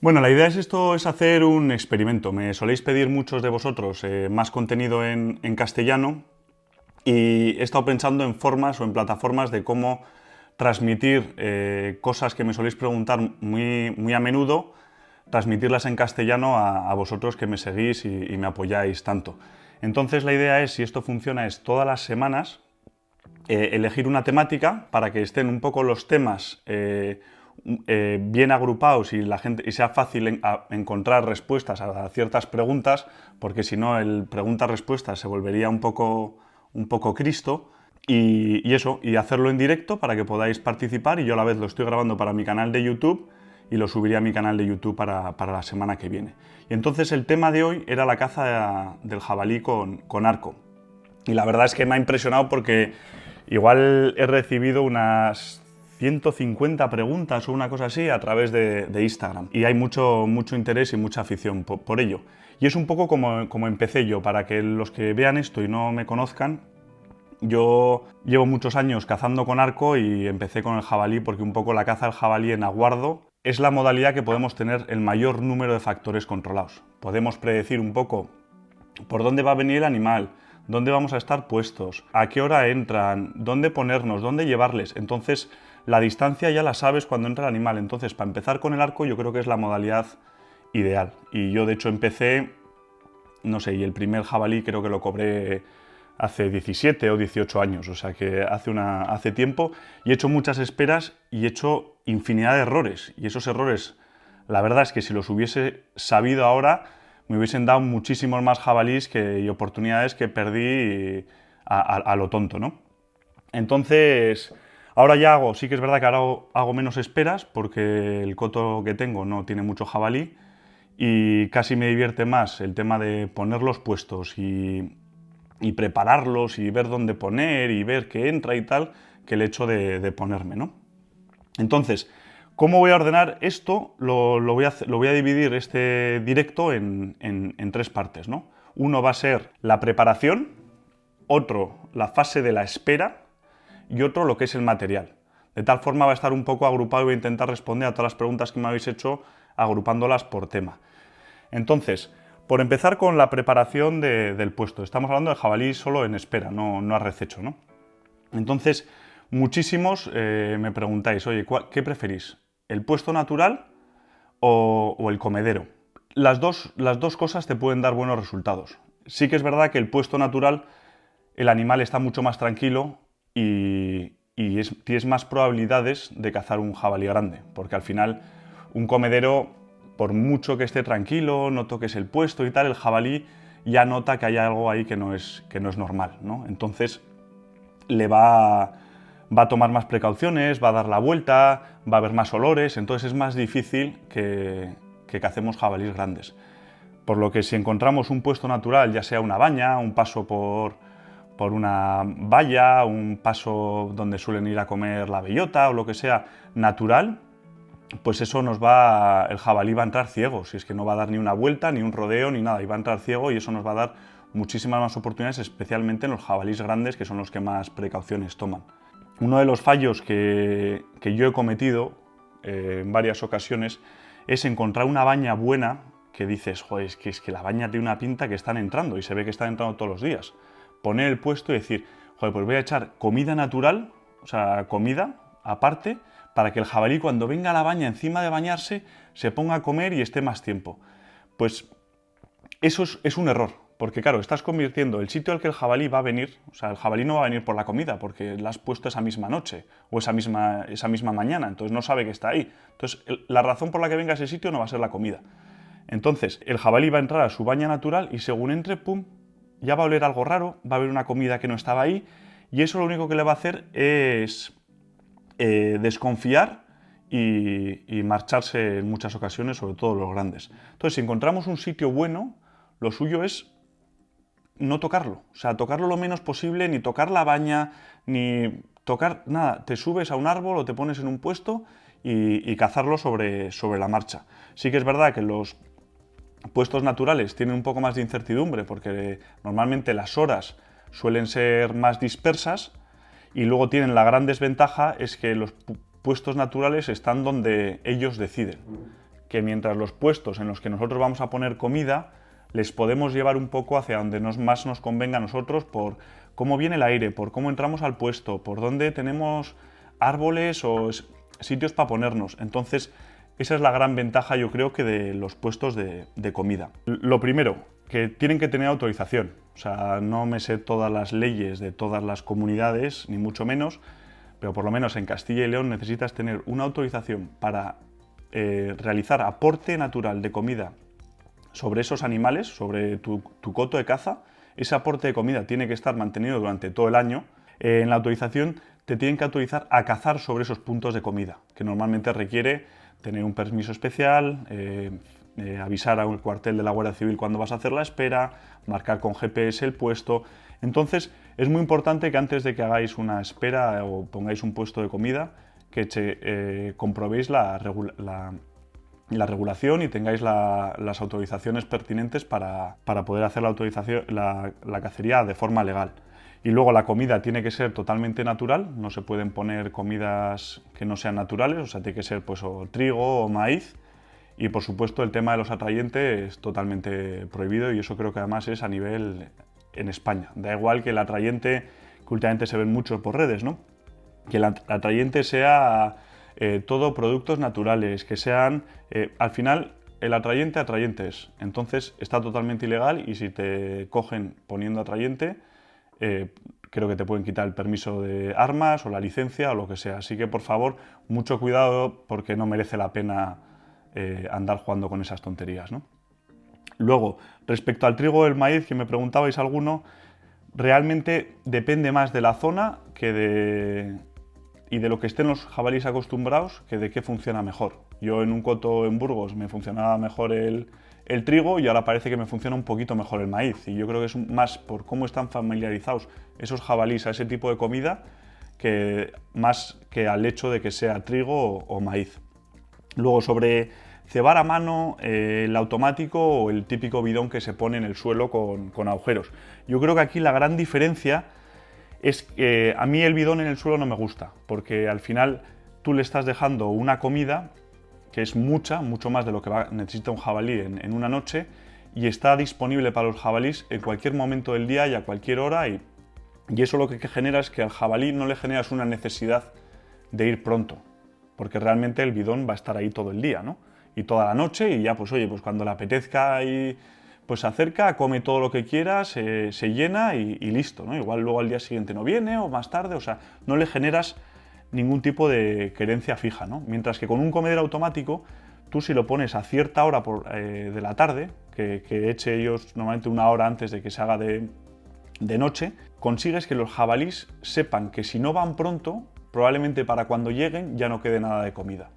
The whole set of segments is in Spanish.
Bueno, la idea es hacer un experimento. Me soléis pedir muchos de vosotros más contenido en castellano y he estado pensando en formas o en plataformas de cómo transmitir cosas que me soléis preguntar muy a menudo, transmitirlas en castellano a vosotros que me seguís y me apoyáis tanto. Entonces la idea es, si esto funciona, es todas las semanas elegir una temática para que estén un poco los temas bien agrupados y sea fácil encontrar respuestas a ciertas preguntas, porque si no el preguntas-respuestas se volvería un poco Cristo. Y hacerlo en directo para que podáis participar, y yo a la vez lo estoy grabando para mi canal de YouTube y lo subiré a mi canal de YouTube para la semana que viene. Y entonces el tema de hoy era la caza del jabalí con arco. Y la verdad es que me ha impresionado porque igual he recibido unas 150 preguntas o una cosa así a través de Instagram. Y hay mucho interés y mucha afición por ello. Y es un poco como empecé yo, para que los que vean esto y no me conozcan. Yo llevo muchos años cazando con arco y empecé con el jabalí porque un poco la caza del jabalí en aguardo es la modalidad que podemos tener el mayor número de factores controlados. Podemos predecir un poco por dónde va a venir el animal, dónde vamos a estar puestos, a qué hora entran, dónde ponernos, dónde llevarles. Entonces, la distancia ya la sabes cuando entra el animal. Entonces, para empezar con el arco, yo creo que es la modalidad ideal. Y yo, de hecho, empecé, no sé, y el primer jabalí creo que lo cobré hace 17 o 18 años, o sea que hace tiempo, y he hecho muchas esperas y he hecho infinidad de errores. Y esos errores, la verdad es que si los hubiese sabido ahora, me hubiesen dado muchísimos más jabalís y oportunidades que perdí a lo tonto, ¿no? Entonces, ahora ya sí que es verdad que ahora hago menos esperas porque el coto que tengo no tiene mucho jabalí y casi me divierte más el tema de poner los puestos y prepararlos y ver dónde poner y ver qué entra y tal, que el hecho de ponerme, ¿no? Entonces, ¿cómo voy a ordenar esto? Lo voy a dividir este directo en tres partes, ¿no? Uno va a ser la preparación, otro la fase de la espera y otro lo que es el material. De tal forma va a estar un poco agrupado y voy a intentar responder a todas las preguntas que me habéis hecho agrupándolas por tema. Entonces, por empezar con la preparación del puesto. Estamos hablando de jabalí solo en espera, no a rececho, ¿no? Entonces, muchísimos me preguntáis, oye, ¿qué preferís? ¿El puesto natural o el comedero? Las dos cosas te pueden dar buenos resultados. Sí que es verdad que el puesto natural, el animal está mucho más tranquilo y tienes más probabilidades de cazar un jabalí grande, porque al final un comedero, por mucho que esté tranquilo, no toques el puesto y tal, el jabalí ya nota que hay algo ahí que no es normal, ¿no? Entonces va a tomar más precauciones, va a dar la vuelta, va a haber más olores, entonces es más difícil que cacemos jabalíes grandes. Por lo que si encontramos un puesto natural, ya sea una baña, un paso por una valla, un paso donde suelen ir a comer la bellota o lo que sea natural, pues eso el jabalí va a entrar ciego, si es que no va a dar ni una vuelta, ni un rodeo, ni nada, y va a entrar ciego y eso nos va a dar muchísimas más oportunidades, especialmente en los jabalíes grandes, que son los que más precauciones toman. Uno de los fallos que yo he cometido en varias ocasiones es encontrar una baña buena que dices, joder, es que la baña tiene una pinta que están entrando y se ve que están entrando todos los días. Poner el puesto y decir, joder, pues voy a echar comida natural, o sea, comida aparte, para que el jabalí cuando venga a la baña, encima de bañarse, se ponga a comer y esté más tiempo. Pues eso es un error, porque claro, estás convirtiendo el sitio al que el jabalí va a venir, o sea, el jabalí no va a venir por la comida, porque la has puesto esa misma noche o esa misma mañana, entonces no sabe que está ahí. Entonces, la razón por la que venga a ese sitio no va a ser la comida. Entonces, el jabalí va a entrar a su baña natural y según entre, pum, ya va a oler algo raro, va a haber una comida que no estaba ahí, y eso lo único que le va a hacer es desconfiar y marcharse en muchas ocasiones, sobre todo los grandes. Entonces, si encontramos un sitio bueno, lo suyo es no tocarlo, o sea, tocarlo lo menos posible, ni tocar la baña, ni tocar nada. Te subes a un árbol o te pones en un puesto y cazarlo sobre la marcha. Sí que es verdad que los puestos naturales tienen un poco más de incertidumbre porque normalmente las horas suelen ser más dispersas y luego tienen la gran desventaja es que los puestos naturales están donde ellos deciden. que mientras los puestos en los que nosotros vamos a poner comida, les podemos llevar un poco hacia donde más nos convenga a nosotros por cómo viene el aire, por cómo entramos al puesto, por dónde tenemos árboles o sitios para ponernos. Entonces, esa es la gran ventaja, yo creo, que de los puestos de comida. Lo primero, que tienen que tener autorización. O sea, no me sé todas las leyes de todas las comunidades, ni mucho menos, pero por lo menos en Castilla y León necesitas tener una autorización para realizar aporte natural de comida sobre esos animales, sobre tu coto de caza. Ese aporte de comida tiene que estar mantenido durante todo el año. En la autorización te tienen que autorizar a cazar sobre esos puntos de comida, que normalmente requiere tener un permiso especial, avisar al cuartel de la Guardia Civil cuando vas a hacer la espera, marcar con GPS el puesto. Entonces, es muy importante que antes de que hagáis una espera o pongáis un puesto de comida, que comprobéis la regulación y tengáis las autorizaciones pertinentes para poder hacer la cacería de forma legal. Y luego la comida tiene que ser totalmente natural, no se pueden poner comidas que no sean naturales, o sea, tiene que ser pues o trigo o maíz. Y por supuesto el tema de los atrayentes es totalmente prohibido y eso creo que además es a nivel en España. Da igual que el atrayente, que últimamente se ven muchos por redes, ¿no? Que el atrayente sea todo productos naturales, que sean, al final, el atrayente es. Entonces está totalmente ilegal y si te cogen poniendo atrayente, creo que te pueden quitar el permiso de armas o la licencia o lo que sea. Así que por favor, mucho cuidado porque no merece la pena andar jugando con esas tonterías, ¿no? Luego, respecto al trigo o el maíz, que me preguntabais alguno, realmente depende más de la zona y de lo que estén los jabalíes acostumbrados que de qué funciona mejor. Yo en un coto en Burgos me funcionaba mejor el trigo y ahora parece que me funciona un poquito mejor el maíz. Y yo creo que es más por cómo están familiarizados esos jabalíes a ese tipo de comida que más que al hecho de que sea trigo o maíz. Luego, sobre cebar a mano, el automático o el típico bidón que se pone en el suelo con agujeros. Yo creo que aquí la gran diferencia es que a mí el bidón en el suelo no me gusta, porque al final tú le estás dejando una comida que es mucho más de lo que necesita un jabalí en una noche y está disponible para los jabalíes en cualquier momento del día y a cualquier hora y eso lo que genera es que al jabalí no le generas una necesidad de ir pronto, porque realmente el bidón va a estar ahí todo el día, ¿no? Y toda la noche y ya pues oye, pues cuando le apetezca y pues se acerca, come todo lo que quiera, se llena y listo, ¿no? Igual luego al día siguiente no viene o más tarde, o sea, no le generas ningún tipo de querencia fija, ¿no? Mientras que con un comedero automático, tú si lo pones a cierta hora de la tarde, que eche ellos normalmente una hora antes de que se haga de noche, consigues que los jabalís sepan que si no van pronto, probablemente para cuando lleguen ya no quede nada de comida.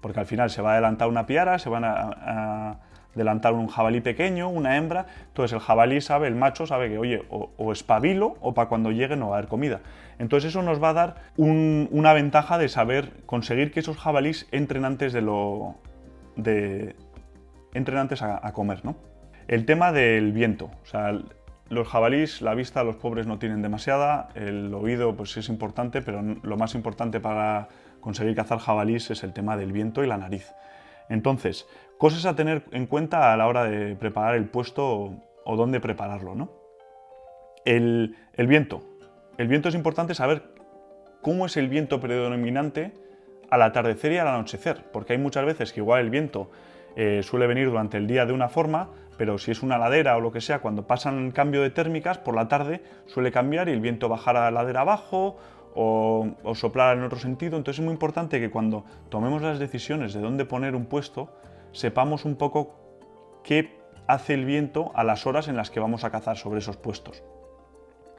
Porque al final se va a adelantar una piara, se van a adelantar un jabalí pequeño, una hembra, entonces el jabalí sabe, el macho sabe que, oye, o espabilo o para cuando llegue no va a haber comida. Entonces eso nos va a dar una ventaja de saber conseguir que esos jabalís entren antes entren antes a comer, ¿no? El tema del viento, o sea, los jabalís, la vista los pobres no tienen demasiada, el oído pues es importante, pero lo más importante para conseguir cazar jabalís es el tema del viento y la nariz. Entonces, cosas a tener en cuenta a la hora de preparar el puesto o dónde prepararlo, ¿no? El viento. El viento es importante saber cómo es el viento predominante al atardecer y al anochecer, porque hay muchas veces que igual el viento suele venir durante el día de una forma, pero si es una ladera o lo que sea, cuando pasan cambio de térmicas, por la tarde suele cambiar y el viento bajará a la ladera abajo o soplar en otro sentido. Entonces es muy importante que cuando tomemos las decisiones de dónde poner un puesto, sepamos un poco qué hace el viento a las horas en las que vamos a cazar sobre esos puestos.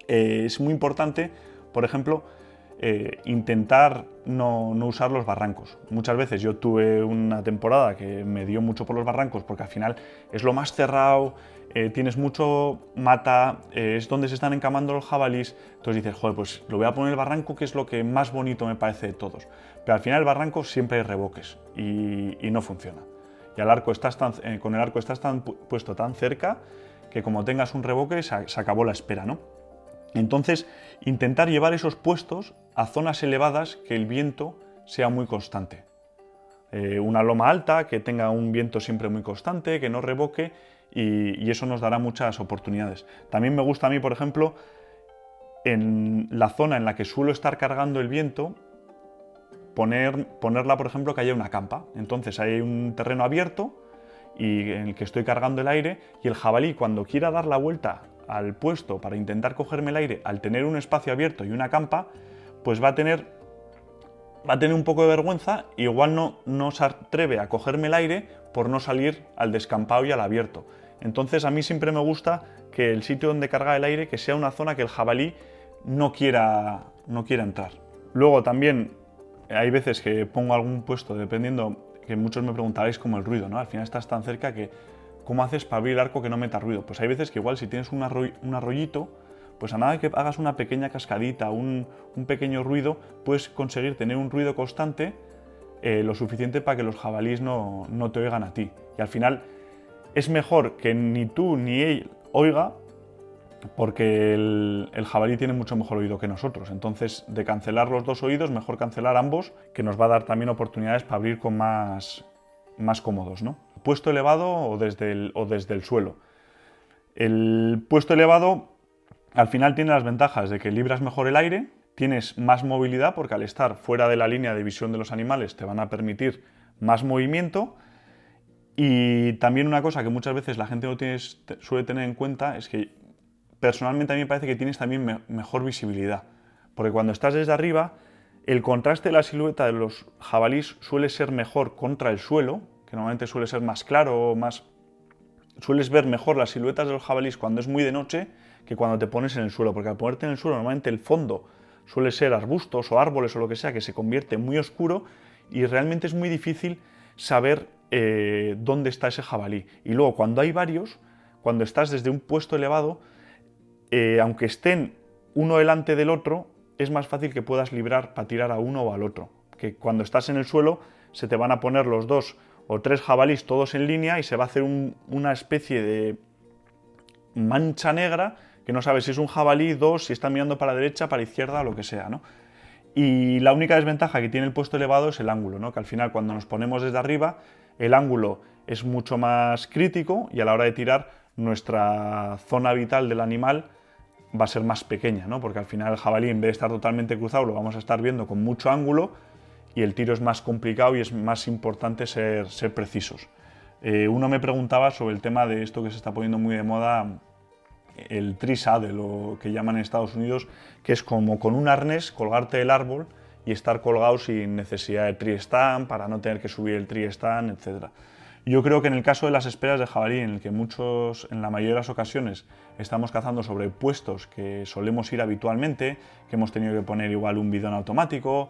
Es muy importante, por ejemplo, intentar no usar los barrancos. Muchas veces yo tuve una temporada que me dio mucho por los barrancos porque al final es lo más cerrado, tienes mucho mata, es donde se están encamando los jabalís, entonces dices, joder, pues lo voy a poner el barranco que es lo que más bonito me parece de todos. Pero al final el barranco siempre hay revoques y no funciona. Y al arco con el arco estás puesto tan cerca que como tengas un revoque se acabó la espera, ¿no? Entonces, intentar llevar esos puestos a zonas elevadas que el viento sea muy constante. una loma alta, que tenga un viento siempre muy constante, que no revoque, y eso nos dará muchas oportunidades. También me gusta a mí, por ejemplo, en la zona en la que suelo estar cargando el viento, ponerla, por ejemplo, que haya una campa. Entonces hay un terreno abierto y en el que estoy cargando el aire, y el jabalí, cuando quiera dar la vuelta al puesto para intentar cogerme el aire, al tener un espacio abierto y una campa, pues va a tener un poco de vergüenza, y igual no se atreve a cogerme el aire por no salir al descampado y al abierto. Entonces a mí siempre me gusta que el sitio donde carga el aire, que sea una zona que el jabalí no quiera entrar. Luego también hay veces que pongo algún puesto, dependiendo, que muchos me preguntaréis como el ruido, ¿no? Al final estás tan cerca que ¿cómo haces para abrir el arco que no meta ruido? Pues hay veces que igual si tienes un arroyito, pues a nada que hagas una pequeña cascadita, un pequeño ruido, puedes conseguir tener un ruido constante lo suficiente para que los jabalíes no te oigan a ti. Y al final es mejor que ni tú ni él oiga, porque el jabalí tiene mucho mejor oído que nosotros. Entonces, de cancelar los dos oídos, mejor cancelar ambos, que nos va a dar también oportunidades para abrir con más cómodos, ¿no? Puesto elevado o desde el suelo. El puesto elevado al final tiene las ventajas de que libras mejor el aire, tienes más movilidad, porque al estar fuera de la línea de visión de los animales te van a permitir más movimiento. Y también una cosa que muchas veces la gente no suele tener en cuenta es que personalmente a mí me parece que tienes también mejor visibilidad, porque cuando estás desde arriba, el contraste de la silueta de los jabalíes suele ser mejor contra el suelo, que normalmente suele ser más claro, sueles ver mejor las siluetas de los jabalíes cuando es muy de noche que cuando te pones en el suelo, porque al ponerte en el suelo normalmente el fondo suele ser arbustos o árboles o lo que sea, que se convierte muy oscuro, y realmente es muy difícil saber dónde está ese jabalí. Y luego cuando hay varios, cuando estás desde un puesto elevado, aunque estén uno delante del otro, es más fácil que puedas librar para tirar a uno o al otro. Que cuando estás en el suelo se te van a poner los 2 o 3 jabalíes todos en línea y se va a hacer una especie de mancha negra que no sabes si es un jabalí, dos, si está mirando para la derecha, para la izquierda o lo que sea, ¿no? Y la única desventaja que tiene el puesto elevado es el ángulo, ¿no? Que al final cuando nos ponemos desde arriba el ángulo es mucho más crítico, y a la hora de tirar nuestra zona vital del animal va a ser más pequeña, ¿no? Porque al final el jabalí, en vez de estar totalmente cruzado, lo vamos a estar viendo con mucho ángulo, y el tiro es más complicado y es más importante ser precisos. Uno me preguntaba sobre el tema de esto que se está poniendo muy de moda, el tree saddle, lo que llaman en Estados Unidos, que es como con un arnés colgarte del árbol y estar colgado sin necesidad de tree stand, para no tener que subir el tree stand, etc. Yo creo que en el caso de las esperas de jabalí, en el que en la mayoría de las ocasiones, estamos cazando sobre puestos que solemos ir habitualmente, que hemos tenido que poner igual un bidón automático,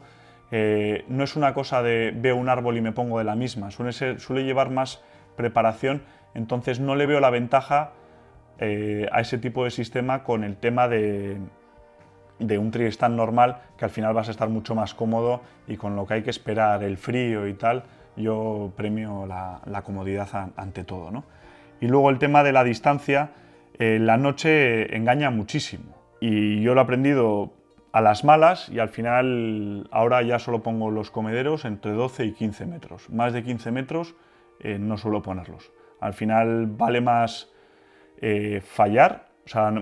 no es una cosa de veo un árbol y me pongo de la misma, suele llevar más preparación, entonces no le veo la ventaja a ese tipo de sistema con el tema de un tree stand normal, que al final vas a estar mucho más cómodo, y con lo que hay que esperar, el frío y tal, yo premio la comodidad ante todo, ¿no? Y luego el tema de la distancia, la noche engaña muchísimo, y yo lo he aprendido a las malas, y al final ahora ya solo pongo los comederos entre 12 y 15 metros. Más de 15 metros no suelo ponerlos. Al final vale más fallar, o sea,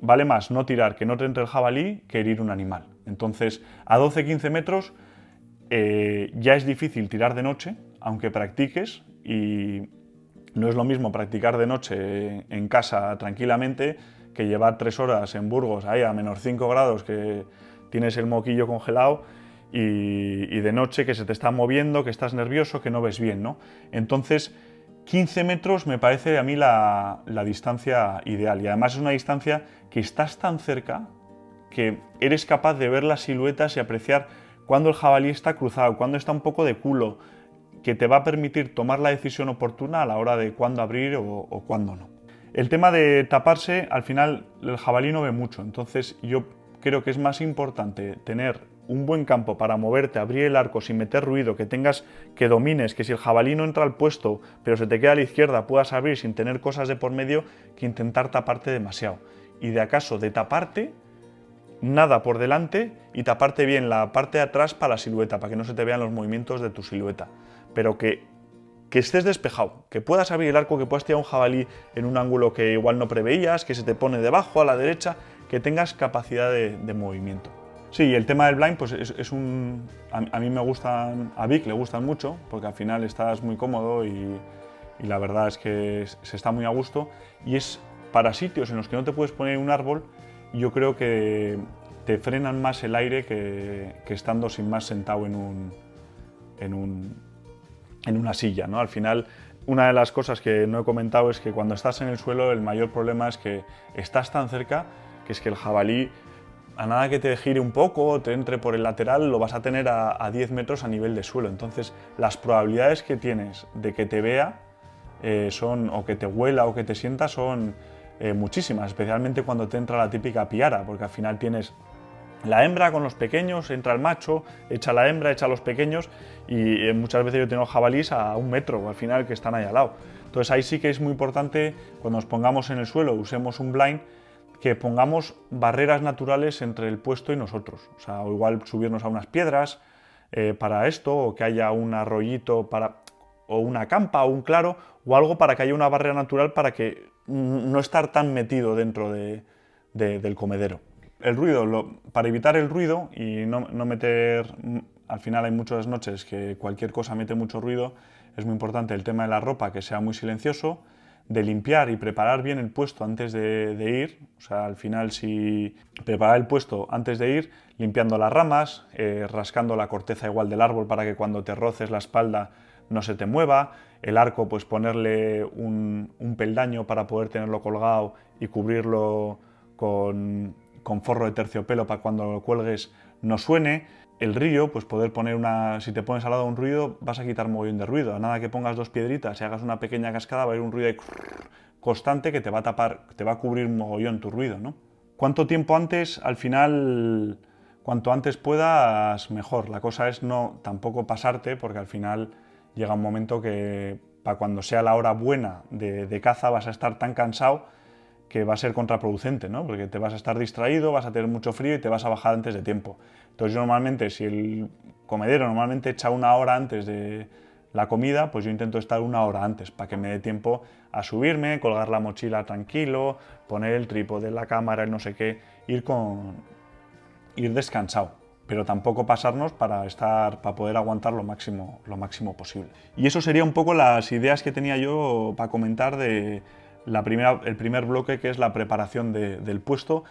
vale más no tirar que no te entre el jabalí que herir un animal. Entonces, a 12-15 metros ya es difícil tirar de noche, aunque practiques, y no es lo mismo practicar de noche en casa tranquilamente que llevar 3 horas en Burgos ahí a menos 5 grados, que tienes el moquillo congelado, y de noche que se te está moviendo, que estás nervioso, que no ves bien, ¿no? Entonces, 15 metros me parece a mí la distancia ideal, y además es una distancia que estás tan cerca que eres capaz de ver las siluetas y apreciar cuando el jabalí está cruzado, cuando está un poco de culo, que te va a permitir tomar la decisión oportuna a la hora de cuándo abrir o cuándo no. El tema de taparse, al final el jabalí no ve mucho, entonces yo creo que es más importante tener un buen campo para moverte, abrir el arco sin meter ruido, que domines, que si el jabalí no entra al puesto pero se te queda a la izquierda puedas abrir sin tener cosas de por medio, que intentar taparte demasiado. Y de acaso de taparte, nada por delante, y taparte bien la parte de atrás para la silueta, para que no se te vean los movimientos de tu silueta. pero que estés despejado, que puedas abrir el arco, que puedas tirar un jabalí en un ángulo que igual no preveías, que se te pone debajo, a la derecha, que tengas capacidad de movimiento. Sí, el tema del blind, pues a mí me gustan, a Vic le gustan mucho, porque al final estás muy cómodo y la verdad es que se está muy a gusto, y es para sitios en los que no te puedes poner un árbol, yo creo que te frenan más el aire que estando sin más sentado en una silla, ¿no? Al final, una de las cosas que no he comentado es que cuando estás en el suelo el mayor problema es que estás tan cerca que es que el jabalí, a nada que te gire un poco o te entre por el lateral, lo vas a tener a 10 metros a nivel de suelo. Entonces, las probabilidades que tienes de que te vea o que te huela o que te sienta son muchísimas, especialmente cuando te entra la típica piara, porque al final tienes la hembra con los pequeños, entra el macho, echa la hembra, echa a los pequeños, y muchas veces yo tengo jabalís a 1 metro al final que están ahí al lado. Entonces ahí sí que es muy importante, cuando nos pongamos en el suelo, usemos un blind, que pongamos barreras naturales entre el puesto y nosotros. O sea, o igual subirnos a unas piedras para esto, o que haya un arroyito o una campa o un claro, o algo para que haya una barrera natural para que no estar tan metido dentro del comedero. El ruido, para evitar el ruido y no meter, al final hay muchas noches que cualquier cosa mete mucho ruido, es muy importante el tema de la ropa, que sea muy silencioso, de limpiar y preparar bien el puesto antes de ir, o sea, al final si preparar el puesto antes de ir, limpiando las ramas, rascando la corteza igual del árbol para que cuando te roces la espalda no se te mueva, el arco pues ponerle un peldaño para poder tenerlo colgado y cubrirlo con forro de terciopelo para cuando lo cuelgues no suene. El río, pues poder poner si te pones al lado de un ruido, vas a quitar mogollón de ruido. A nada que pongas 2 piedritas y hagas una pequeña cascada, va a haber un ruido constante que te va a tapar, te va a cubrir mogollón tu ruido, ¿no? ¿Cuánto tiempo antes? Al final, cuanto antes puedas, mejor. La cosa es no tampoco pasarte, porque al final llega un momento que para cuando sea la hora buena de caza vas a estar tan cansado que va a ser contraproducente, ¿no? Porque te vas a estar distraído, vas a tener mucho frío y te vas a bajar antes de tiempo. Entonces yo normalmente, si el comedero normalmente echa 1 hora antes de la comida, pues yo intento estar 1 hora antes para que me dé tiempo a subirme, colgar la mochila tranquilo, poner el trípode, la cámara, el no sé qué, ir descansado, pero tampoco pasarnos para poder aguantar lo máximo posible. Y eso sería un poco las ideas que tenía yo para comentar de el primer bloque, que es la preparación del puesto,